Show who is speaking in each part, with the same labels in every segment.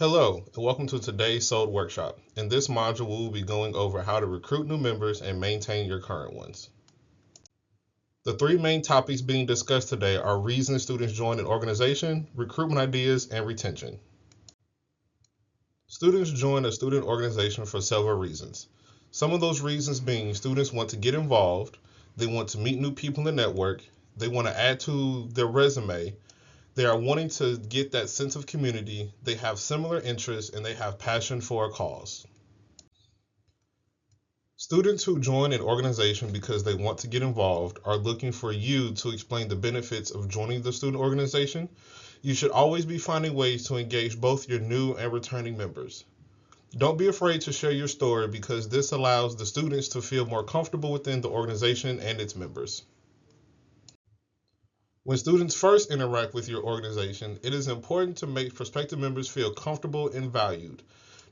Speaker 1: Hello, and welcome to today's SOLD workshop. In this module, we will be going over how to recruit new members and maintain your current ones. The three main topics being discussed today are reasons students join an organization, recruitment ideas, and retention. Students join a student organization for several reasons. Some of those reasons being students want to get involved, they want to meet new people in the network, they want to add to their resume, they are wanting to get that sense of community, they have similar interests, and they have passion for a cause. Students who join an organization because they want to get involved are looking for you to explain the benefits of joining the student organization. You should always be finding ways to engage both your new and returning members. Don't be afraid to share your story because this allows the students to feel more comfortable within the organization and its members. When students first interact with your organization, it is important to make prospective members feel comfortable and valued.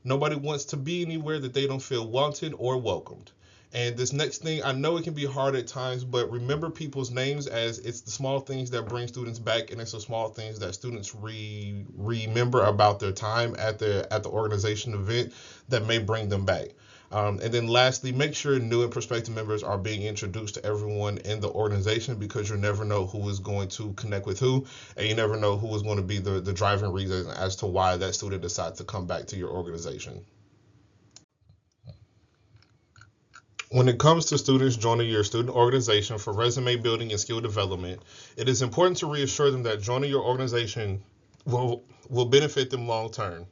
Speaker 1: Nobody wants to be anywhere that they don't feel wanted or welcomed. And this next thing, I know it can be hard at times, but remember people's names, as it's the small things that bring students back, and it's the small things that students remember about their time at the organization event that may bring them back. And then lastly, make sure new and prospective members are being introduced to everyone in the organization, because you never know who is going to connect with who, and you never know who is going to be the driving reason as to why that student decides to come back to your organization. When it comes to students joining your student organization for resume building and skill development, it is important to reassure them that joining your organization will benefit them long term.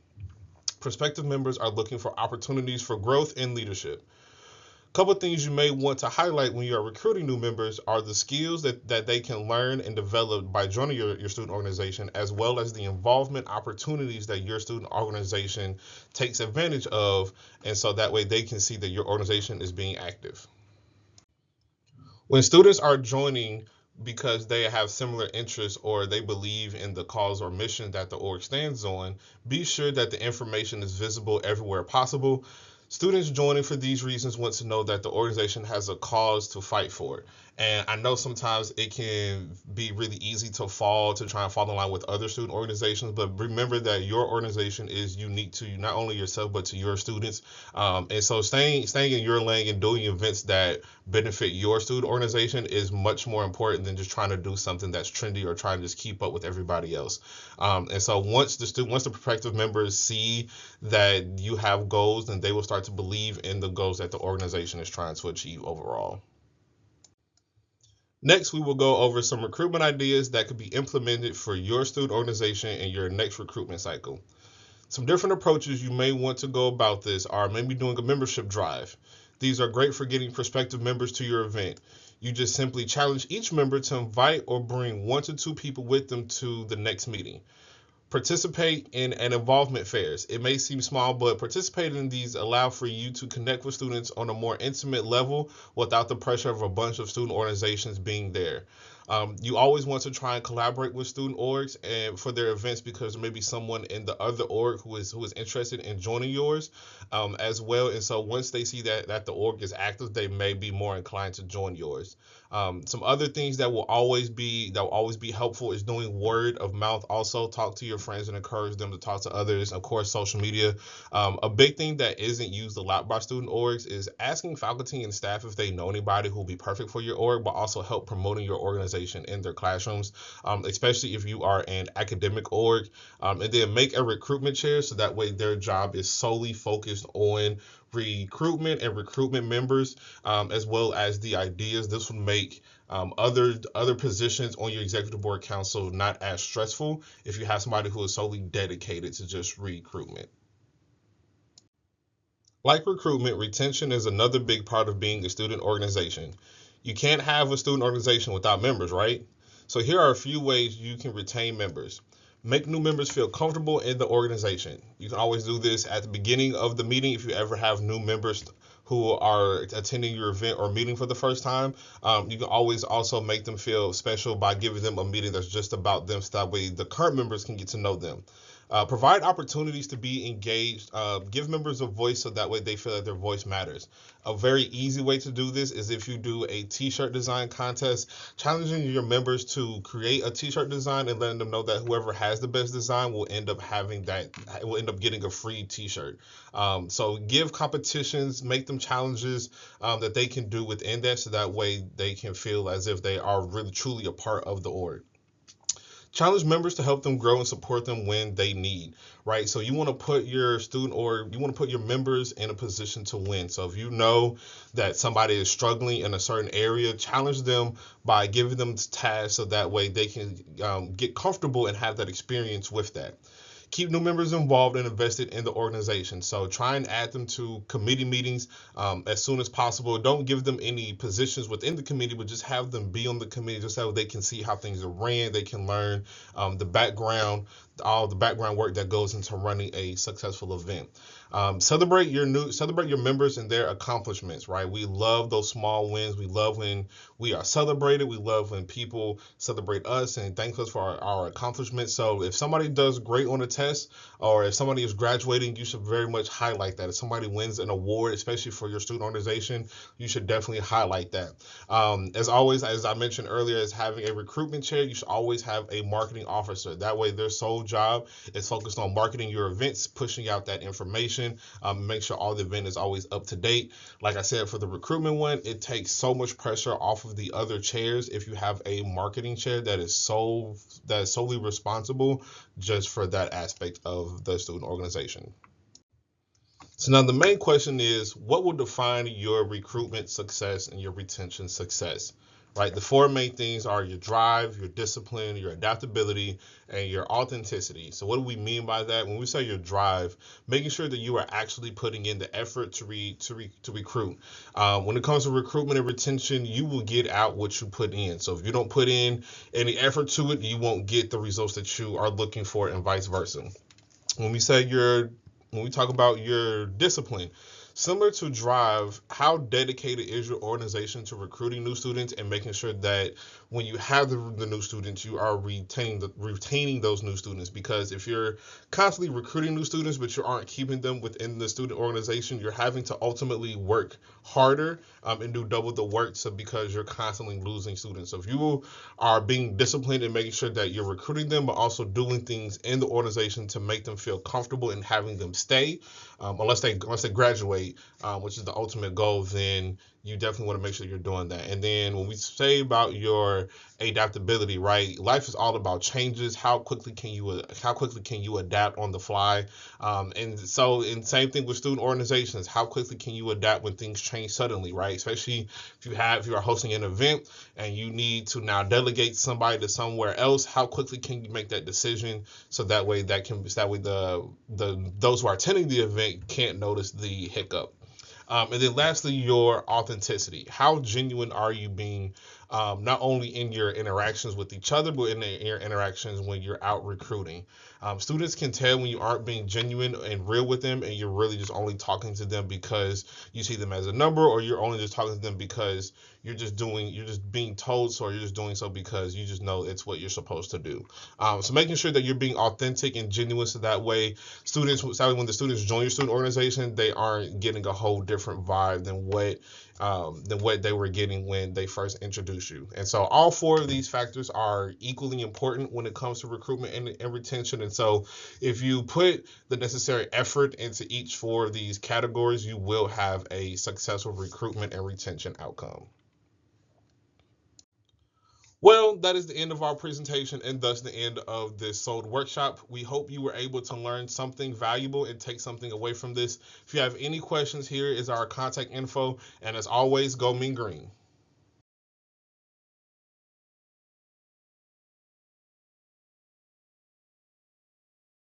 Speaker 1: Prospective members are looking for opportunities for growth and leadership. A couple of things you may want to highlight when you are recruiting new members are the skills that they can learn and develop by joining your student organization, as well as the involvement opportunities that your student organization takes advantage of, and so that way they can see that your organization is being active. When students are joining because they have similar interests or they believe in the cause or mission that the org stands on, be sure that the information is visible everywhere possible. Students joining for these reasons want to know that the organization has a cause to fight for. And I know sometimes it can be really easy to try and fall in line with other student organizations, but remember that your organization is unique to you, not only yourself, but to your students. And so staying in your lane and doing events that benefit your student organization is much more important than just trying to do something that's trendy or trying to just keep up with everybody else. And so once the prospective members see that you have goals, then they will start to believe in the goals that the organization is trying to achieve overall. Next, we will go over some recruitment ideas that could be implemented for your student organization in your next recruitment cycle. Some different approaches you may want to go about this are maybe doing a membership drive. These are great for getting prospective members to your event. You just simply challenge each member to invite or bring 1 to 2 people with them to the next meeting. Participate in an involvement fairs. It may seem small, but participating in these allow for you to connect with students on a more intimate level without the pressure of a bunch of student organizations being there. You always want to try and collaborate with student orgs and for their events, because there may be someone in the other org who is interested in joining yours as well. And so once they see that the org is active, they may be more inclined to join yours. Some other things that will always be helpful is doing word of mouth. Also, talk to your friends and encourage them to talk to others. Of course, social media. A big thing that isn't used a lot by student orgs is asking faculty and staff if they know anybody who will be perfect for your org, but also help promoting your organization in their classrooms, especially if you are an academic org. And then make a recruitment chair, so that way their job is solely focused on recruitment and recruitment members, as well as the ideas. This would make other positions on your executive board council not as stressful if you have somebody who is solely dedicated to just recruitment. Like recruitment, retention is another big part of being a student organization. You can't have a student organization without members, right? So here are a few ways you can retain members. Make new members feel comfortable in the organization. You can always do this at the beginning of the meeting if you ever have new members who are attending your event or meeting for the first time, you can always also make them feel special by giving them a meeting that's just about them, so that way the current members can get to know them. Provide opportunities to be engaged. Give members a voice so that way they feel that their voice matters. A very easy way to do this is if you do a t-shirt design contest, challenging your members to create a t-shirt design and letting them know that whoever has the best design will end up getting a free t-shirt. So give competitions, make them challenges that they can do within that, so that way they can feel as if they are really truly a part of the org. Challenge members to help them grow and support them when they need, right? So you want to put your members in a position to win. So if you know that somebody is struggling in a certain area, challenge them by giving them tasks so that way they can get comfortable and have that experience with that. Keep new members involved and invested in the organization. So try and add them to committee meetings as soon as possible. Don't give them any positions within the committee, but just have them be on the committee just so they can see how things are ran. They can learn the background, all the background work that goes into running a successful event. Celebrate your members and their accomplishments, right? We love those small wins. We love when we are celebrated. We love when people celebrate us and thank us for our accomplishments. So if somebody does great on a test, or if somebody is graduating, you should very much highlight that. If somebody wins an award, especially for your student organization, you should definitely highlight that. As always, as I mentioned earlier, as having a recruitment chair, you should always have a marketing officer. That way their sole job is focused on marketing your events, pushing out that information, make sure all the event is always up to date. Like I said, for the recruitment one, it takes so much pressure off of the other chairs if you have a marketing chair that is solely responsible just for that aspect of the student organization. So now the main question is, what will define your recruitment success and your retention success? Right? The four main things are your drive, your discipline, your adaptability, and your authenticity. So what do we mean by that? When we say your drive, making sure that you are actually putting in the effort to recruit. When it comes to recruitment and retention, you will get out what you put in. So if you don't put in any effort to it, you won't get the results that you are looking for, and vice versa. When we talk about your discipline, similar to drive, how dedicated is your organization to recruiting new students and making sure that when you have the new students, you are retaining those new students? Because if you're constantly recruiting new students, but you aren't keeping them within the student organization, you're having to ultimately work harder and do double the work, so because you're constantly losing students. So if you are being disciplined and making sure that you're recruiting them, but also doing things in the organization to make them feel comfortable and having them stay, unless they graduate, which is the ultimate goal, then you definitely want to make sure you're doing that. And then when we say about your adaptability, right? Life is all about changes. How quickly can you adapt on the fly? And same thing with student organizations. How quickly can you adapt when things change suddenly, right? Especially if you are hosting an event and you need to now delegate somebody to somewhere else. How quickly can you make that decision, so that way the those who are attending the event can't notice the hiccup. And then lastly, your authenticity. How genuine are you being, not only in your interactions with each other, but in your interactions when you're out recruiting? Students can tell when you aren't being genuine and real with them, and you're really just only talking to them because you see them as a number, or you're only just talking to them because you're just being told so, or you're just doing so because you just know it's what you're supposed to do. So making sure that you're being authentic and genuine, so that way when the students join your student organization, they aren't getting a whole different vibe than what they were getting when they first introduced you. And so all four of these factors are equally important when it comes to recruitment and retention. And so if you put the necessary effort into each four of these categories, you will have a successful recruitment and retention outcome. Well, that is the end of our presentation, and thus the end of this SOLD workshop. We hope you were able to learn something valuable and take something away from this. If you have any questions, here is our contact info, and as always, go Mean Green.